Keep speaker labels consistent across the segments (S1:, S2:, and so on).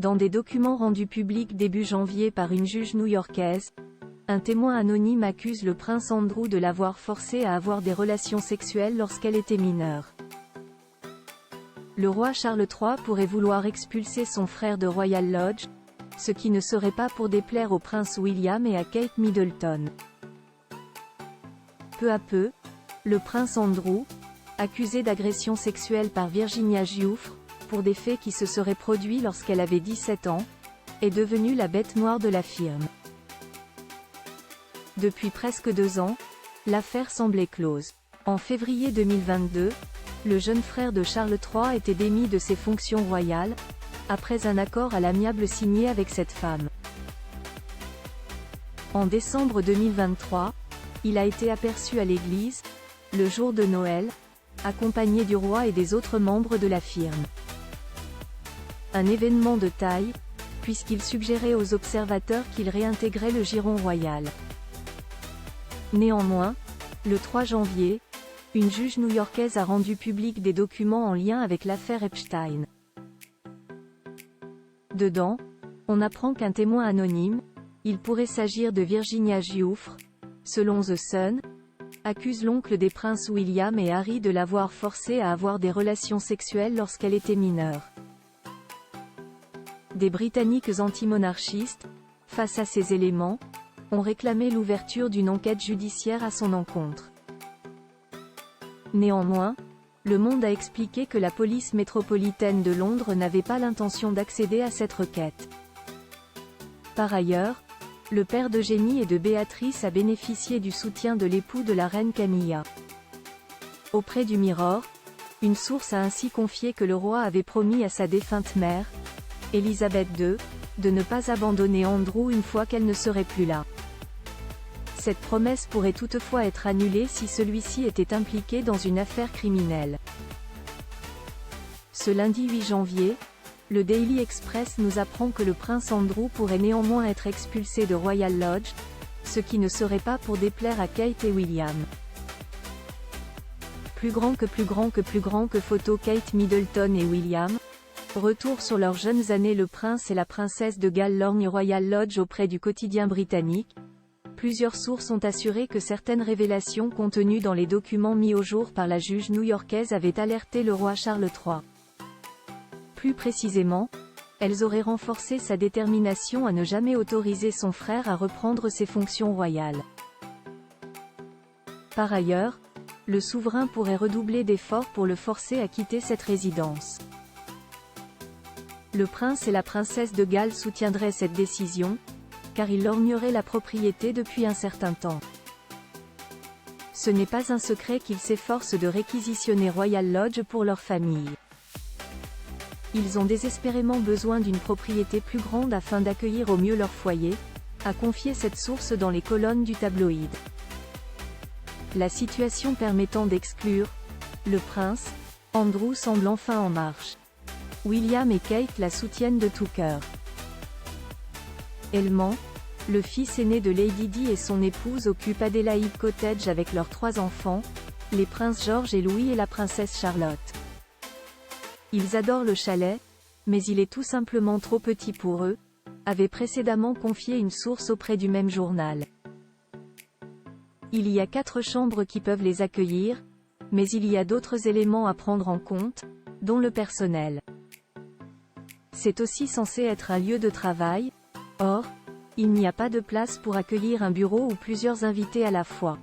S1: Dans des documents rendus publics début janvier par une juge new-yorkaise, un témoin anonyme accuse le prince Andrew de l'avoir forcée à avoir des relations sexuelles lorsqu'elle était mineure. Le roi Charles III pourrait vouloir expulser son frère de Royal Lodge, ce qui ne serait pas pour déplaire au prince William et à Kate Middleton. Peu à peu, le prince Andrew, accusé d'agression sexuelle par Virginia Giuffre, pour des faits qui se seraient produits lorsqu'elle avait 17 ans, est devenu la bête noire de la firme. Depuis presque 2 ans, l'affaire semblait close. En février 2022, le jeune frère de Charles III était démis de ses fonctions royales, après un accord à l'amiable signé avec cette femme. En décembre 2023, il a été aperçu à l'église, le jour de Noël, accompagné du roi et des autres membres de la firme. Un événement de taille, puisqu'il suggérait aux observateurs qu'il réintégrait le giron royal. Néanmoins, le 3 janvier, une juge new-yorkaise a rendu public des documents en lien avec l'affaire Epstein. Dedans, on apprend qu'un témoin anonyme, il pourrait s'agir de Virginia Giuffre, selon The Sun, accuse l'oncle des princes William et Harry de l'avoir forcée à avoir des relations sexuelles lorsqu'elle était mineure. Des Britanniques antimonarchistes, face à ces éléments, ont réclamé l'ouverture d'une enquête judiciaire à son encontre. Néanmoins, Le Monde a expliqué que la police métropolitaine de Londres n'avait pas l'intention d'accéder à cette requête. Par ailleurs, le père d'Eugénie et de Béatrice a bénéficié du soutien de l'époux de la reine Camilla. Auprès du Mirror, une source a ainsi confié que le roi avait promis à sa défunte mère, Élisabeth II, de ne pas abandonner Andrew une fois qu'elle ne serait plus là. Cette promesse pourrait toutefois être annulée si celui-ci était impliqué dans une affaire criminelle. Ce lundi 8 janvier, le Daily Express nous apprend que le prince Andrew pourrait néanmoins être expulsé de Royal Lodge, ce qui ne serait pas pour déplaire à Kate et William. Plus grand que photo Kate Middleton et William. Retour sur leurs jeunes années. Le prince et la princesse de Galles lorgnent Royal Lodge auprès du quotidien britannique. Plusieurs sources ont assuré que certaines révélations contenues dans les documents mis au jour par la juge new-yorkaise avaient alerté le roi Charles III. Plus précisément, elles auraient renforcé sa détermination à ne jamais autoriser son frère à reprendre ses fonctions royales. Par ailleurs, le souverain pourrait redoubler d'efforts pour le forcer à quitter cette résidence. Le prince et la princesse de Galles soutiendraient cette décision, car ils lorgneraient la propriété depuis un certain temps. Ce n'est pas un secret qu'ils s'efforcent de réquisitionner Royal Lodge pour leur famille. Ils ont désespérément besoin d'une propriété plus grande afin d'accueillir au mieux leur foyer, a confié cette source dans les colonnes du tabloïd. La situation permettant d'exclure le prince, Andrew semble enfin en marche. William et Kate la soutiennent de tout cœur. Elmant, le fils aîné de Lady Di et son épouse occupent Adelaide Cottage avec leurs 3 enfants, les princes George et Louis et la princesse Charlotte. Ils adorent le chalet, mais il est tout simplement trop petit pour eux, avait précédemment confié une source auprès du même journal. Il y a 4 chambres qui peuvent les accueillir, mais il y a d'autres éléments à prendre en compte, dont le personnel. C'est aussi censé être un lieu de travail. Or, il n'y a pas de place pour accueillir un bureau ou plusieurs invités à la fois.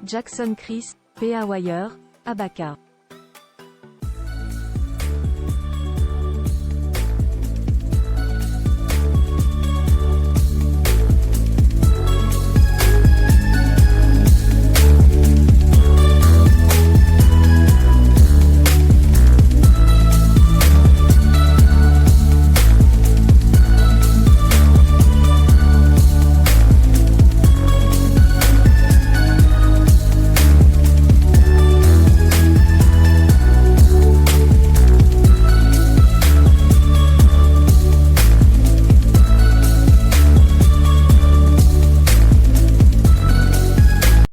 S1: Jackson Chris, PA Wire, Abaka.